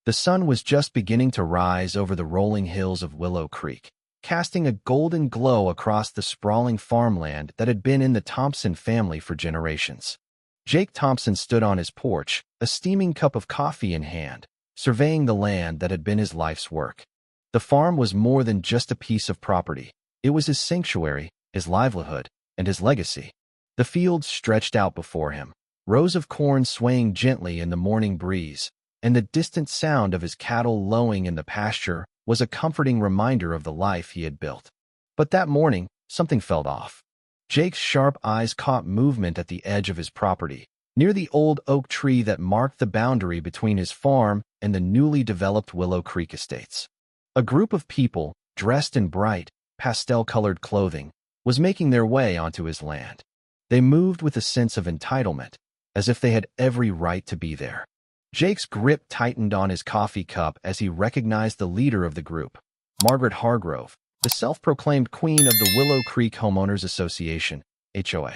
The sun was just beginning to rise over the rolling hills of Willow Creek, casting a golden glow across the sprawling farmland that had been in the Thompson family for generations. Jake Thompson stood on his porch, a steaming cup of coffee in hand, surveying the land that had been his life's work. The farm was more than just a piece of property. It was his sanctuary, his livelihood, and his legacy. The fields stretched out before him, rows of corn swaying gently in the morning breeze, and the distant sound of his cattle lowing in the pasture was a comforting reminder of the life he had built. But that morning, something felt off. Jake's sharp eyes caught movement at the edge of his property, near the old oak tree that marked the boundary between his farm and the newly developed Willow Creek estates. A group of people, dressed in bright, pastel-colored clothing, was making their way onto his land. They moved with a sense of entitlement, as if they had every right to be there. Jake's grip tightened on his coffee cup as he recognized the leader of the group, Margaret Hargrove, the self-proclaimed queen of the Willow Creek Homeowners Association, HOA.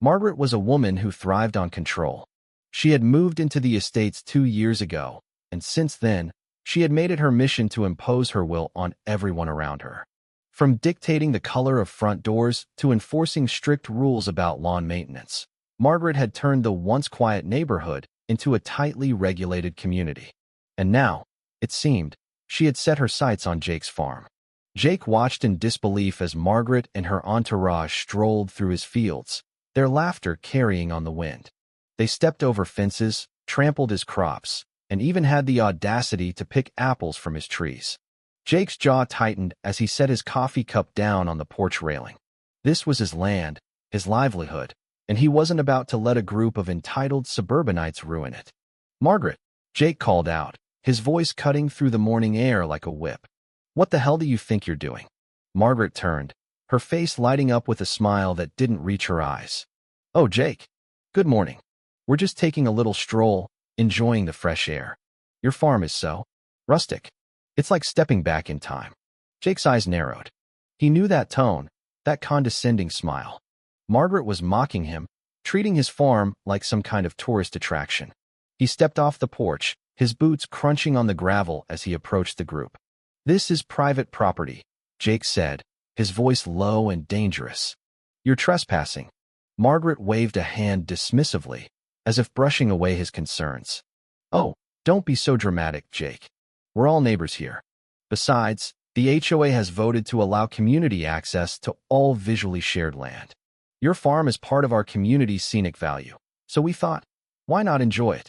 Margaret was a woman who thrived on control. She had moved into the estates 2 years ago, and since then, she had made it her mission to impose her will on everyone around her. From dictating the color of front doors to enforcing strict rules about lawn maintenance, Margaret had turned the once quiet neighborhood into a tightly regulated community. And now, it seemed, she had set her sights on Jake's farm. Jake watched in disbelief as Margaret and her entourage strolled through his fields, their laughter carrying on the wind. They stepped over fences, trampled his crops, and even had the audacity to pick apples from his trees. Jake's jaw tightened as he set his coffee cup down on the porch railing. This was his land, his livelihood, and he wasn't about to let a group of entitled suburbanites ruin it. "Margaret," Jake called out, his voice cutting through the morning air like a whip. "What the hell do you think you're doing?" Margaret turned, her face lighting up with a smile that didn't reach her eyes. "Oh, Jake. Good morning. We're just taking a little stroll, enjoying the fresh air. Your farm is so rustic. It's like stepping back in time." Jake's eyes narrowed. He knew that tone, that condescending smile. Margaret was mocking him, treating his farm like some kind of tourist attraction. He stepped off the porch, his boots crunching on the gravel as he approached the group. "This is private property," Jake said, his voice low and dangerous. "You're trespassing." Margaret waved a hand dismissively, as if brushing away his concerns. "Oh, don't be so dramatic, Jake. We're all neighbors here. Besides, the HOA has voted to allow community access to all visually shared land. Your farm is part of our community's scenic value, so we thought, why not enjoy it?"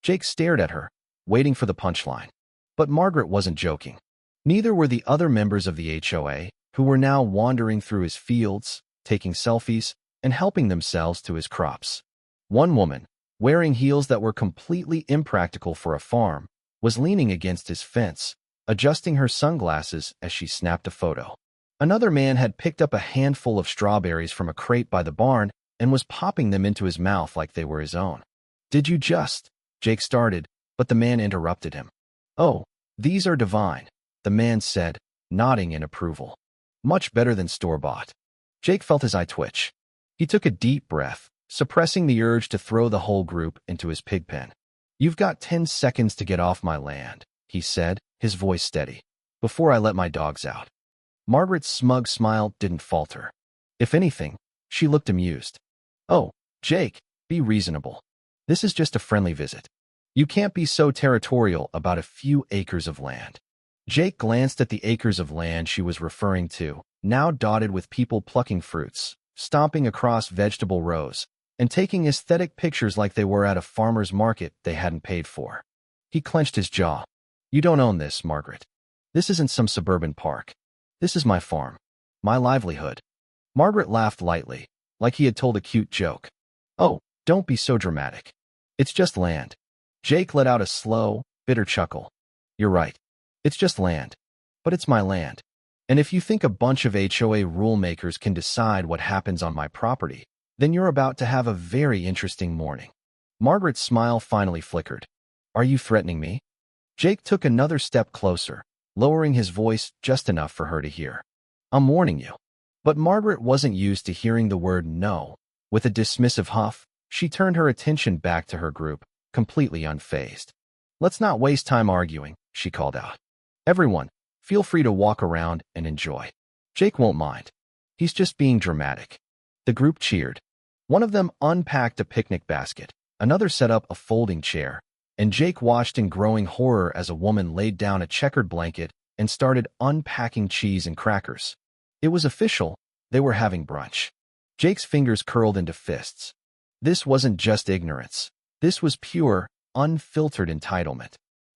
Jake stared at her, waiting for the punchline. But Margaret wasn't joking. Neither were the other members of the HOA, who were now wandering through his fields, taking selfies, and helping themselves to his crops. One woman, wearing heels that were completely impractical for a farm, was leaning against his fence, adjusting her sunglasses as she snapped a photo. Another man had picked up a handful of strawberries from a crate by the barn and was popping them into his mouth like they were his own. "Did you just?" Jake started, but the man interrupted him. "Oh, these are divine," the man said, nodding in approval. "Much better than store-bought." Jake felt his eye twitch. He took a deep breath, suppressing the urge to throw the whole group into his pig pen. "You've got 10 seconds to get off my land," he said, his voice steady, "before I let my dogs out." Margaret's smug smile didn't falter. If anything, she looked amused. "Oh, Jake, be reasonable. This is just a friendly visit. You can't be so territorial about a few acres of land." Jake glanced at the acres of land she was referring to, now dotted with people plucking fruits, stomping across vegetable rows, and taking aesthetic pictures like they were at a farmer's market they hadn't paid for. He clenched his jaw. "You don't own this, Margaret. This isn't some suburban park. This is my farm, my livelihood." Margaret laughed lightly, like he had told a cute joke. "Oh, don't be so dramatic. It's just land." Jake let out a slow, bitter chuckle. "You're right. It's just land. But it's my land. And if you think a bunch of HOA rulemakers can decide what happens on my property, then you're about to have a very interesting morning." Margaret's smile finally flickered. "Are you threatening me?" Jake took another step closer, lowering his voice just enough for her to hear. "I'm warning you." But Margaret wasn't used to hearing the word no. With a dismissive huff, she turned her attention back to her group, completely unfazed. Let's not waste time arguing, she called out. Everyone, feel free to walk around and enjoy. Jake won't mind. He's just being dramatic. The group cheered. One of them unpacked a picnic basket, another set up a folding chair, and Jake watched in growing horror as a woman laid down a checkered blanket and started unpacking cheese and crackers. It was official. They were having brunch. Jake's fingers curled into fists. This wasn't just ignorance. This was pure, unfiltered entitlement.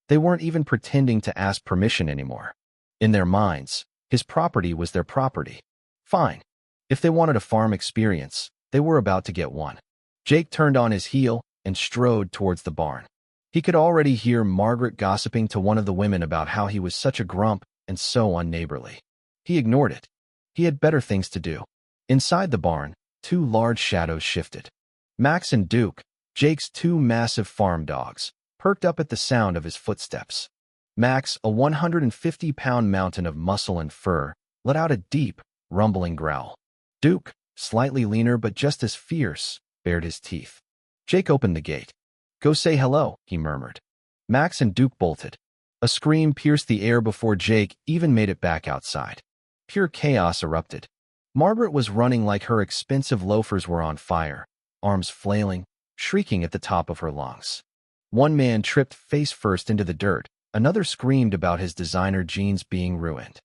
They weren't even pretending to ask permission anymore. In their minds, his property was their property. Fine. If they wanted a farm experience, they were about to get one. Jake turned on his heel and strode towards the barn. He could already hear Margaret gossiping to one of the women about how he was such a grump and so unneighborly. He ignored it. He had better things to do. Inside the barn, two large shadows shifted. Max and Duke, Jake's two massive farm dogs, perked up at the sound of his footsteps. Max, a 150-pound mountain of muscle and fur, let out a deep, rumbling growl. Duke, slightly leaner but just as fierce, bared his teeth. Jake opened the gate. "Go say hello," he murmured. Max and Duke bolted. A scream pierced the air before Jake even made it back outside. Pure chaos erupted. Margaret was running like her expensive loafers were on fire, arms flailing, shrieking at the top of her lungs. One man tripped face first into the dirt, another screamed about his designer jeans being ruined.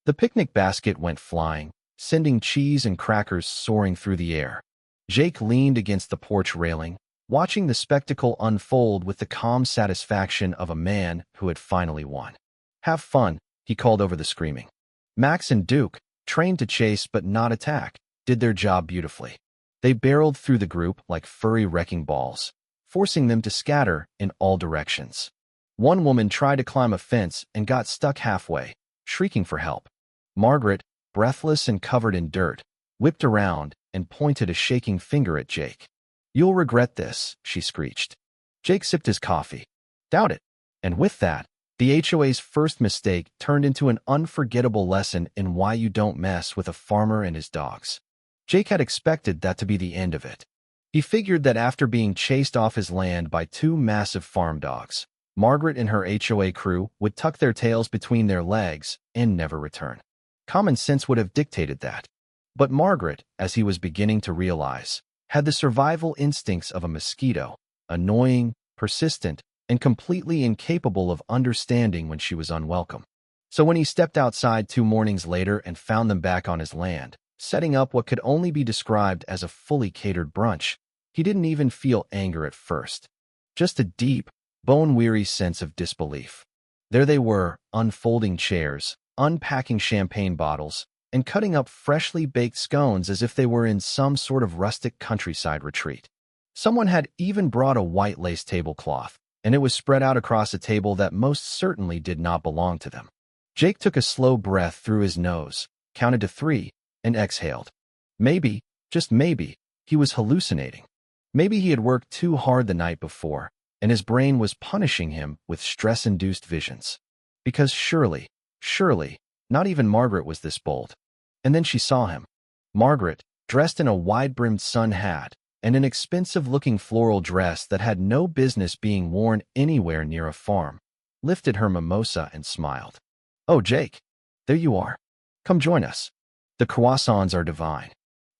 The picnic basket went flying, sending cheese and crackers soaring through the air. Jake leaned against the porch railing, watching the spectacle unfold with the calm satisfaction of a man who had finally won. "Have fun," he called over the screaming. Max and Duke, trained to chase but not attack, did their job beautifully. They barreled through the group like furry wrecking balls, forcing them to scatter in all directions. One woman tried to climb a fence and got stuck halfway, shrieking for help. Margaret, breathless and covered in dirt, whipped around and pointed a shaking finger at Jake. "You'll regret this," she screeched. Jake sipped his coffee. "Doubt it." And with that, the HOA's first mistake turned into an unforgettable lesson in why you don't mess with a farmer and his dogs. Jake had expected that to be the end of it. He figured that after being chased off his land by two massive farm dogs, Margaret and her HOA crew would tuck their tails between their legs and never return. Common sense would have dictated that. But Margaret, as he was beginning to realize, had the survival instincts of a mosquito, annoying, persistent, and completely incapable of understanding when she was unwelcome. So when he stepped outside 2 mornings later and found them back on his land, setting up what could only be described as a fully catered brunch, he didn't even feel anger at first. Just a deep, bone-weary sense of disbelief. There they were, unfolding chairs, unpacking champagne bottles, and cutting up freshly baked scones as if they were in some sort of rustic countryside retreat. Someone had even brought a white lace tablecloth, and it was spread out across a table that most certainly did not belong to them. Jake took a slow breath through his nose, counted to 3, and exhaled. Maybe, just maybe, he was hallucinating. Maybe he had worked too hard the night before, and his brain was punishing him with stress-induced visions. Because surely, not even Margaret was this bold. And then she saw him. Margaret, dressed in a wide-brimmed sun hat and an expensive-looking floral dress that had no business being worn anywhere near a farm, lifted her mimosa and smiled. "Oh, Jake, there you are. Come join us. The croissants are divine."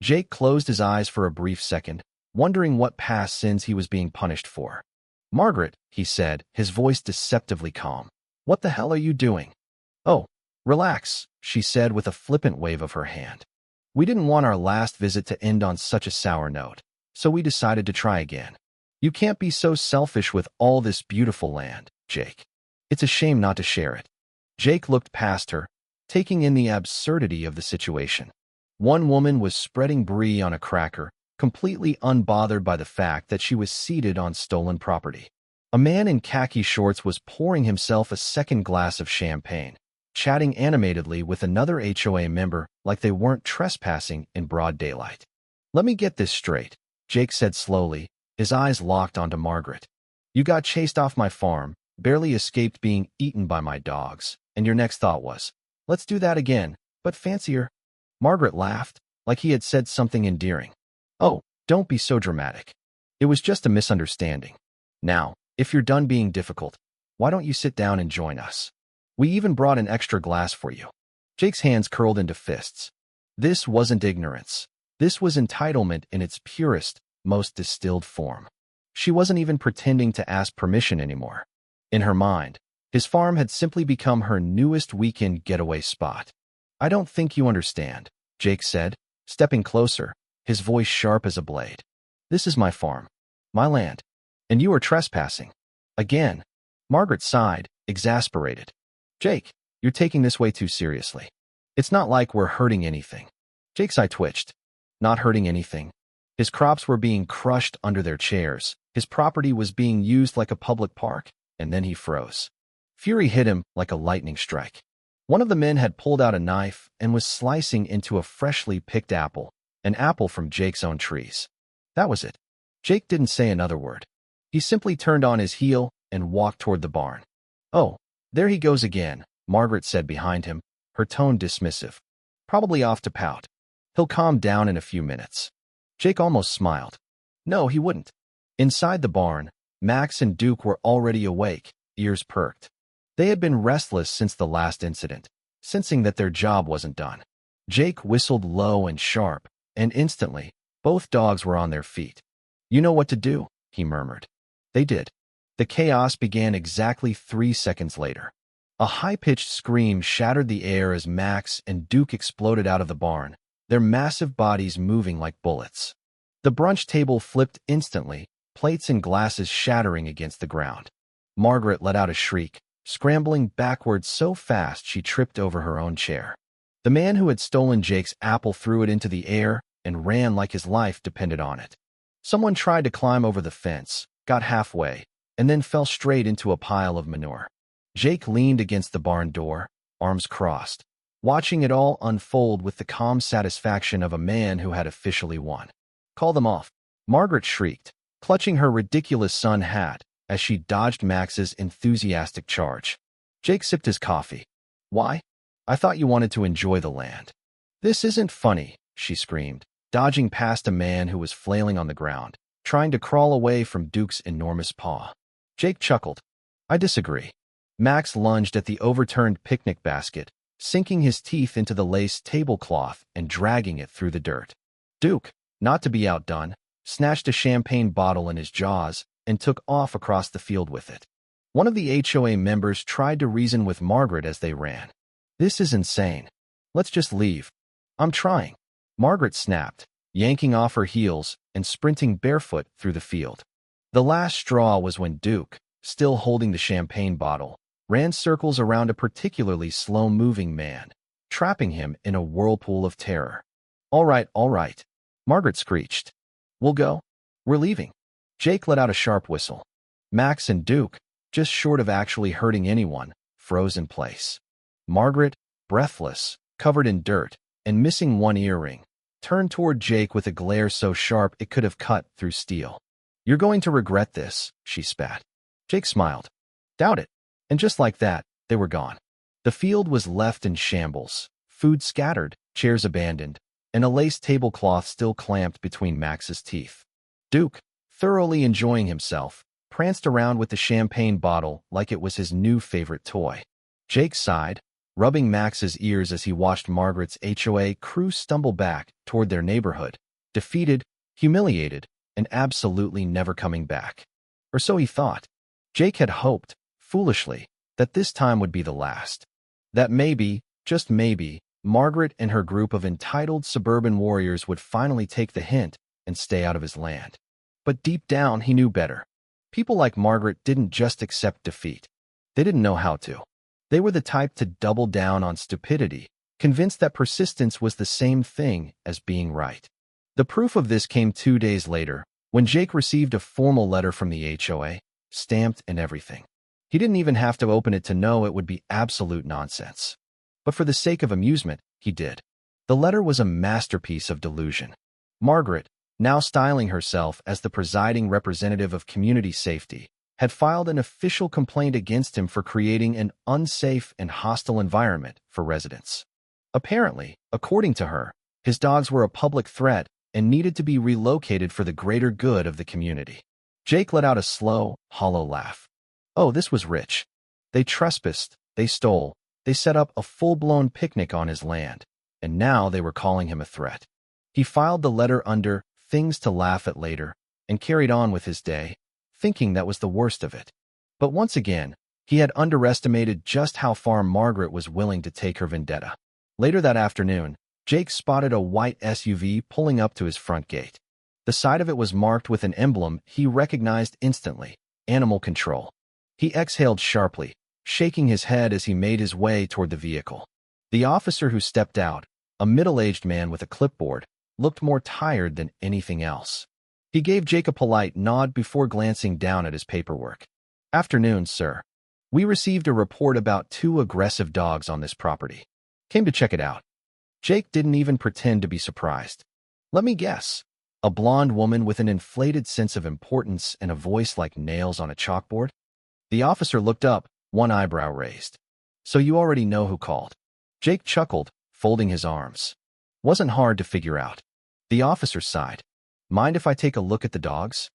Jake closed his eyes for a brief second, wondering what past sins he was being punished for. "Margaret," he said, his voice deceptively calm. "What the hell are you doing?" "Oh, relax," she said with a flippant wave of her hand. "We didn't want our last visit to end on such a sour note, so we decided to try again. You can't be so selfish with all this beautiful land, Jake. It's a shame not to share it." Jake looked past her, taking in the absurdity of the situation. One woman was spreading brie on a cracker, completely unbothered by the fact that she was seated on stolen property. A man in khaki shorts was pouring himself a second glass of champagne, chatting animatedly with another HOA member like they weren't trespassing in broad daylight. "Let me get this straight," Jake said slowly, his eyes locked onto Margaret. "You got chased off my farm, barely escaped being eaten by my dogs, and your next thought was, 'Let's do that again, but fancier.'" Margaret laughed, like he had said something endearing. "Oh, don't be so dramatic. It was just a misunderstanding. Now, if you're done being difficult, Why don't you sit down and join us? We even brought an extra glass for you. Jake's hands curled into fists. This wasn't ignorance. This was entitlement in its purest, most distilled form. She wasn't even pretending to ask permission anymore. In her mind, his farm had simply become her newest weekend getaway spot. I don't think you understand, Jake said, stepping closer, his voice sharp as a blade. This is my farm, my land, and you are trespassing. Again. Margaret sighed, exasperated. Jake, you're taking this way too seriously. It's not like we're hurting anything. Jake's eye twitched. Not hurting anything. His crops were being crushed under their chairs. His property was being used like a public park, and then he froze. Fury hit him like a lightning strike. One of the men had pulled out a knife and was slicing into a freshly picked apple, an apple from Jake's own trees. That was it. Jake didn't say another word. He simply turned on his heel and walked toward the barn. Oh, there he goes again, Margaret said behind him, her tone dismissive. Probably off to pout. He'll calm down in a few minutes. Jake almost smiled. No, he wouldn't. Inside the barn, Max and Duke were already awake, ears perked. They had been restless since the last incident, sensing that their job wasn't done. Jake whistled low and sharp, and instantly, both dogs were on their feet. You know what to do, he murmured. They did. The chaos began exactly 3 seconds later. A high-pitched scream shattered the air as Max and Duke exploded out of the barn, their massive bodies moving like bullets. The brunch table flipped instantly, plates and glasses shattering against the ground. Margaret let out a shriek, scrambling backwards so fast she tripped over her own chair. The man who had stolen Jake's apple threw it into the air and ran like his life depended on it. Someone tried to climb over the fence, got halfway, and then fell straight into a pile of manure. Jake leaned against the barn door, arms crossed, watching it all unfold with the calm satisfaction of a man who had officially won. Call them off, Margaret shrieked, clutching her ridiculous sun hat as she dodged Max's enthusiastic charge. Jake sipped his coffee. Why? I thought you wanted to enjoy the land. This isn't funny, she screamed, dodging past a man who was flailing on the ground, trying to crawl away from Duke's enormous paw. Jake chuckled. I disagree. Max lunged at the overturned picnic basket, sinking his teeth into the lace tablecloth and dragging it through the dirt. Duke, not to be outdone, snatched a champagne bottle in his jaws and took off across the field with it. One of the HOA members tried to reason with Margaret as they ran. This is insane. Let's just leave. I'm trying. Margaret snapped, yanking off her heels and sprinting barefoot through the field. The last straw was when Duke, still holding the champagne bottle, ran circles around a particularly slow-moving man, trapping him in a whirlpool of terror. All right, Margaret screeched. We'll go. We're leaving. Jake let out a sharp whistle. Max and Duke, just short of actually hurting anyone, froze in place. Margaret, breathless, covered in dirt, and missing one earring, turned toward Jake with a glare so sharp it could have cut through steel. You're going to regret this, she spat. Jake smiled. Doubt it. And just like that, they were gone. The field was left in shambles, food scattered, chairs abandoned, and a lace tablecloth still clamped between Max's teeth. Duke, thoroughly enjoying himself, pranced around with the champagne bottle like it was his new favorite toy. Jake sighed, rubbing Max's ears as he watched Margaret's HOA crew stumble back toward their neighborhood, defeated, humiliated, and absolutely never coming back. Or so he thought. Jake had hoped, foolishly, that this time would be the last. That maybe, just maybe, Margaret and her group of entitled suburban warriors would finally take the hint and stay out of his land. But deep down, he knew better. People like Margaret didn't just accept defeat. They didn't know how to. They were the type to double down on stupidity, convinced that persistence was the same thing as being right. The proof of this came 2 days later, when Jake received a formal letter from the HOA, stamped and everything. He didn't even have to open it to know it would be absolute nonsense. But for the sake of amusement, he did. The letter was a masterpiece of delusion. Margaret, now styling herself as the presiding representative of community safety, had filed an official complaint against him for creating an unsafe and hostile environment for residents. Apparently, according to her, his dogs were a public threat and needed to be relocated for the greater good of the community. Jake let out a slow, hollow laugh. Oh, this was rich. They trespassed, they stole, they set up a full-blown picnic on his land, and now they were calling him a threat. He filed the letter under things to laugh at later and carried on with his day, thinking that was the worst of it. But once again, he had underestimated just how far Margaret was willing to take her vendetta. Later that afternoon, Jake spotted a white SUV pulling up to his front gate. The side of it was marked with an emblem he recognized instantly: Animal Control. He exhaled sharply, shaking his head as he made his way toward the vehicle. The officer who stepped out, a middle-aged man with a clipboard, looked more tired than anything else. He gave Jake a polite nod before glancing down at his paperwork. "Afternoon, sir. We received a report about 2 aggressive dogs on this property. Came to check it out." Jake didn't even pretend to be surprised. "Let me guess. A blonde woman with an inflated sense of importance and a voice like nails on a chalkboard?" The officer looked up, one eyebrow raised. "So you already know who called?" Jake chuckled, folding his arms. "Wasn't hard to figure out." The officer sighed. "Mind if I take a look at the dogs?"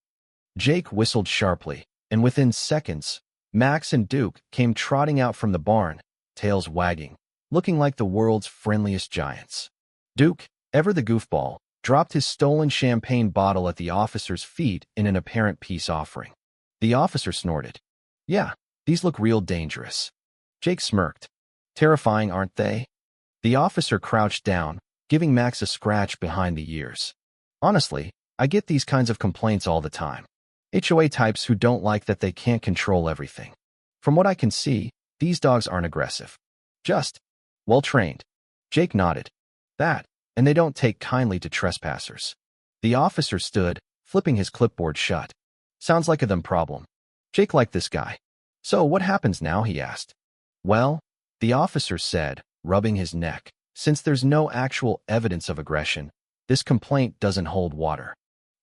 Jake whistled sharply, and within seconds, Max and Duke came trotting out from the barn, tails wagging, looking like the world's friendliest giants. Duke, ever the goofball, dropped his stolen champagne bottle at the officer's feet in an apparent peace offering. The officer snorted. "Yeah, these look real dangerous." Jake smirked. "Terrifying, aren't they?" The officer crouched down, giving Max a scratch behind the ears. "Honestly, I get these kinds of complaints all the time. HOA types who don't like that they can't control everything. From what I can see, these dogs aren't aggressive. Just well-trained." Jake nodded. "That, and they don't take kindly to trespassers." The officer stood, flipping his clipboard shut. "Sounds like a them problem." Jake liked this guy. "So what happens now?" he asked. "Well," the officer said, rubbing his neck, "since there's no actual evidence of aggression, this complaint doesn't hold water.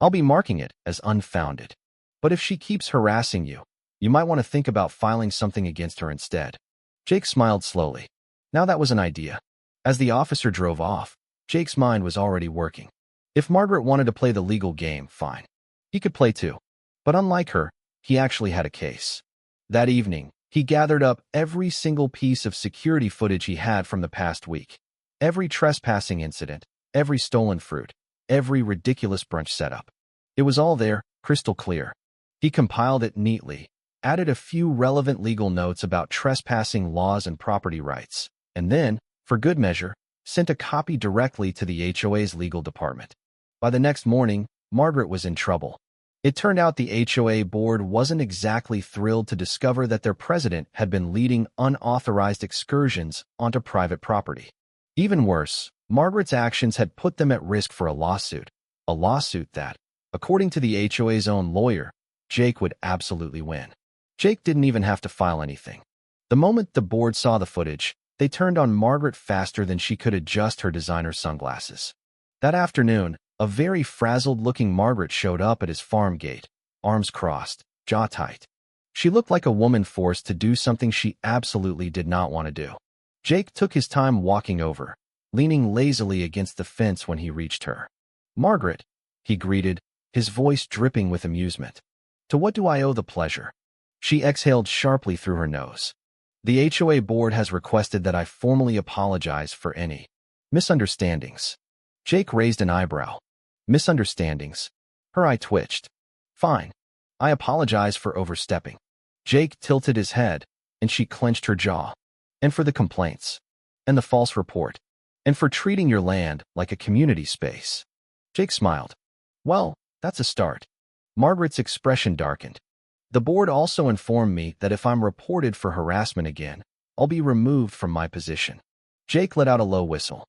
I'll be marking it as unfounded. But if she keeps harassing you, you might want to think about filing something against her instead." Jake smiled slowly. Now that was an idea. As the officer drove off, Jake's mind was already working. If Margaret wanted to play the legal game, fine. He could play too. But unlike her, he actually had a case. That evening, he gathered up every single piece of security footage he had from the past week. Every trespassing incident, every stolen fruit, every ridiculous brunch setup. It was all there, crystal clear. He compiled it neatly, added a few relevant legal notes about trespassing laws and property rights, and then, for good measure, sent a copy directly to the HOA's legal department. By the next morning, Margaret was in trouble. It turned out the HOA board wasn't exactly thrilled to discover that their president had been leading unauthorized excursions onto private property. Even worse, Margaret's actions had put them at risk for a lawsuit that, according to the HOA's own lawyer, Jake would absolutely win. Jake didn't even have to file anything. The moment the board saw the footage, they turned on Margaret faster than she could adjust her designer sunglasses. That afternoon, a very frazzled-looking Margaret showed up at his farm gate, arms crossed, jaw tight. She looked like a woman forced to do something she absolutely did not want to do. Jake took his time walking over, leaning lazily against the fence when he reached her. "Margaret," he greeted, his voice dripping with amusement. "To what do I owe the pleasure?" She exhaled sharply through her nose. "The HOA board has requested that I formally apologize for any misunderstandings." Jake raised an eyebrow. "Misunderstandings?" Her eye twitched. "Fine. I apologize for overstepping." Jake tilted his head, and she clenched her jaw. "And for the complaints. And the false report. And for treating your land like a community space." Jake smiled. "Well, that's a start." Margaret's expression darkened. "The board also informed me that if I'm reported for harassment again, I'll be removed from my position." Jake let out a low whistle.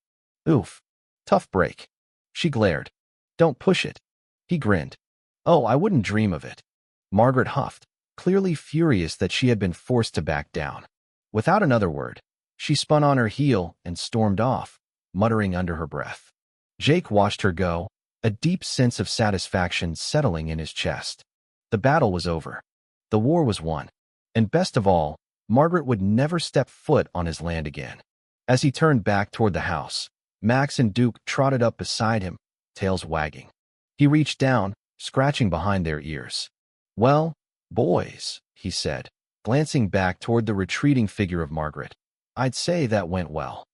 "Oof. Tough break." She glared. "Don't push it." He grinned. "Oh, I wouldn't dream of it." Margaret huffed, clearly furious that she had been forced to back down. Without another word, she spun on her heel and stormed off, muttering under her breath. Jake watched her go, a deep sense of satisfaction settling in his chest. The battle was over. The war was won. And best of all, Margaret would never step foot on his land again. As he turned back toward the house, Max and Duke trotted up beside him, tails wagging. He reached down, scratching behind their ears. "Well, boys," he said, glancing back toward the retreating figure of Margaret. "I'd say that went well."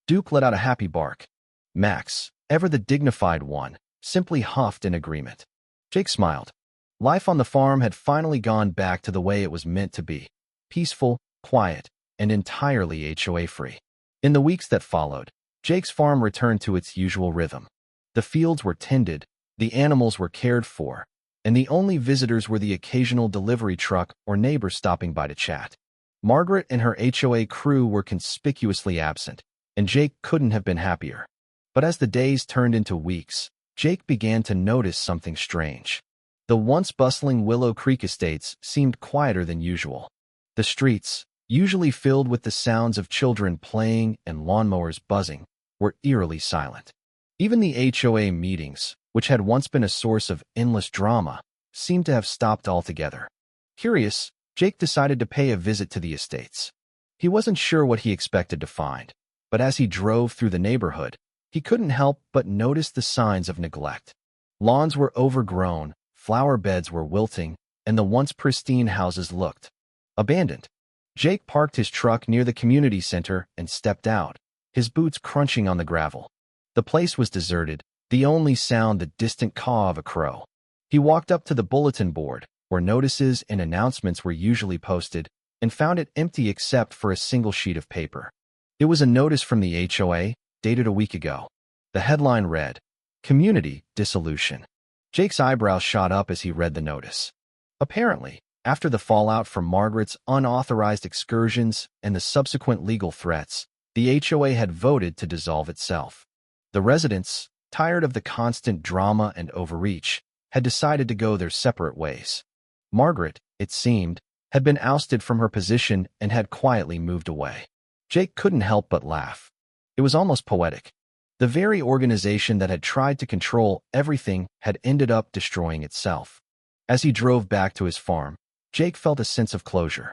Duke let out a happy bark. Max, ever the dignified one, simply huffed in agreement. Jake smiled. Life on the farm had finally gone back to the way it was meant to be. Peaceful, quiet, and entirely HOA-free. In the weeks that followed, Jake's farm returned to its usual rhythm. The fields were tended, the animals were cared for, and the only visitors were the occasional delivery truck or neighbor stopping by to chat. Margaret and her HOA crew were conspicuously absent, and Jake couldn't have been happier. But as the days turned into weeks, Jake began to notice something strange. The once bustling Willow Creek estates seemed quieter than usual. The streets, usually filled with the sounds of children playing and lawnmowers buzzing, were eerily silent. Even the HOA meetings, which had once been a source of endless drama, seemed to have stopped altogether. Curious, Jake decided to pay a visit to the estates. He wasn't sure what he expected to find, but as he drove through the neighborhood, he couldn't help but notice the signs of neglect. Lawns were overgrown, flower beds were wilting, and the once pristine houses looked abandoned. Jake parked his truck near the community center and stepped out, his boots crunching on the gravel. The place was deserted, the only sound the distant caw of a crow. He walked up to the bulletin board, where notices and announcements were usually posted, and found it empty except for a single sheet of paper. It was a notice from the HOA, dated a week ago. The headline read, "Community Dissolution." Jake's eyebrows shot up as he read the notice. Apparently, after the fallout from Margaret's unauthorized excursions and the subsequent legal threats, the HOA had voted to dissolve itself. The residents, tired of the constant drama and overreach, had decided to go their separate ways. Margaret, it seemed, had been ousted from her position and had quietly moved away. Jake couldn't help but laugh. It was almost poetic. The very organization that had tried to control everything had ended up destroying itself. As he drove back to his farm, Jake felt a sense of closure.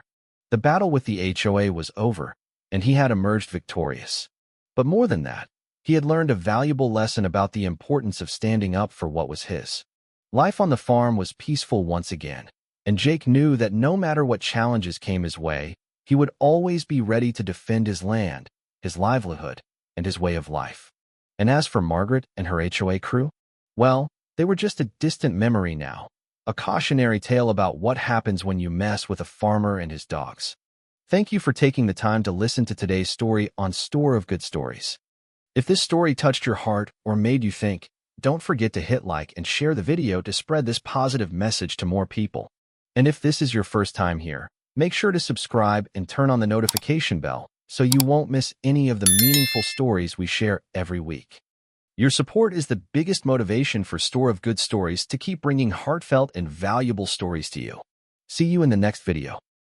The battle with the HOA was over, and he had emerged victorious. But more than that, he had learned a valuable lesson about the importance of standing up for what was his. Life on the farm was peaceful once again, and Jake knew that no matter what challenges came his way, he would always be ready to defend his land, his livelihood, and his way of life. And as for Margaret and her HOA crew, well, they were just a distant memory now, a cautionary tale about what happens when you mess with a farmer and his dogs. Thank you for taking the time to listen to today's story on Store of Good Stories. If this story touched your heart or made you think, don't forget to hit like and share the video to spread this positive message to more people. And if this is your first time here, make sure to subscribe and turn on the notification bell so you won't miss any of the meaningful stories we share every week. Your support is the biggest motivation for Store of Good Stories to keep bringing heartfelt and valuable stories to you. See you in the next video.